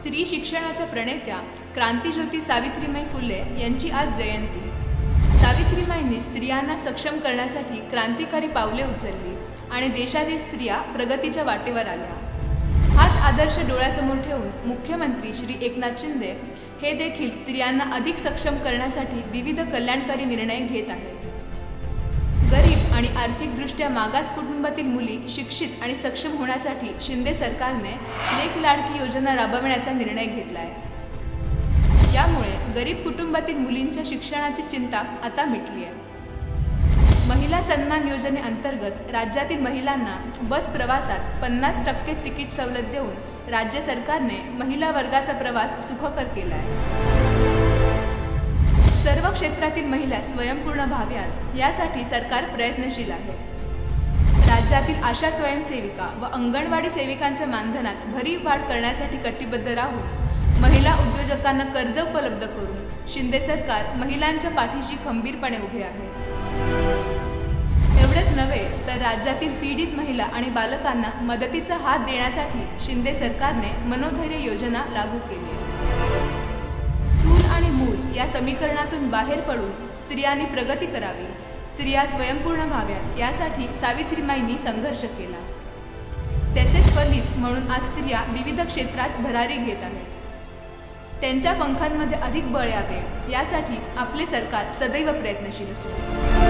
स्त्री शिक्षणाच्या प्रणेत्या क्रांतिज्योती सावित्रीबाई फुले यांची आज जयंती। सावित्रीबाईंनी स्त्रियांना सक्षम करण्यासाठी क्रांतिकारी पावले उचलली आणि देशातील स्त्रिया प्रगतीच्या वाटेवर आल्या। हाच आदर्श डोळ्यासमोर ठेवून मुख्यमंत्री श्री एकनाथ शिंदे हे देखील स्त्रियांना अधिक सक्षम करण्यासाठी विविध कल्याणकारी निर्णय घेत आहेत। गरीब आणि आर्थिकदृष्ट्या मागास कुटुंबातील मुली शिक्षित आणि सक्षम होण्यासाठी शिंदे सरकारने लेक लाडकी योजना राबविण्याचा निर्णय घेतला आहे। यामुळे गरीब कुटुंबातील मुलींच्या शिक्षणाची चिंता आता मिटली आहे। महिला सन्मान योजनेअंतर्गत राज्यातील महिलांना बस प्रवासात 50% तिकीट सवलत देऊन राज्य सरकारने महिला वर्गाचा प्रवास सुखकर केला आहे। सर्व क्षेत्रातील महिला स्वयंपूर्ण व्हाव्यात यासाठी सरकार प्रयत्नशील आहे। राज्यातील आशा स्वयंसेविका व अंगणवाडी सेविकांच्या मानधनात भरीव वाढ करण्यासाठी कटिबद्ध राहून महिला उद्योजकांना कर्ज उपलब्ध करून शिंदे सरकार महिलांच्या पाठीशी खंबीरपणे उभे आहे। एवढेच नव्हे तर राज्यातील पीडित महिला आणि बालकांना मदतीचा हात देण्यासाठी शिंदे सरकारने मनोधैर्य योजना लागू केली। चूल आणि मूल या समीकरणातून बाहेर पडून स्त्रियांनी प्रगती करावी, स्त्रिया स्वयंपूर्ण व्हाव्यात यासाठी सावित्रीबाईंनी संघर्ष केला। त्याचेच फलित म्हणून आज स्त्रिया विविध क्षेत्रात भरारी घेत आहेत। त्यांच्या पंखांमध्ये अधिक बळ यावे यासाठी आपले सरकार सदैव प्रयत्नशील असेल।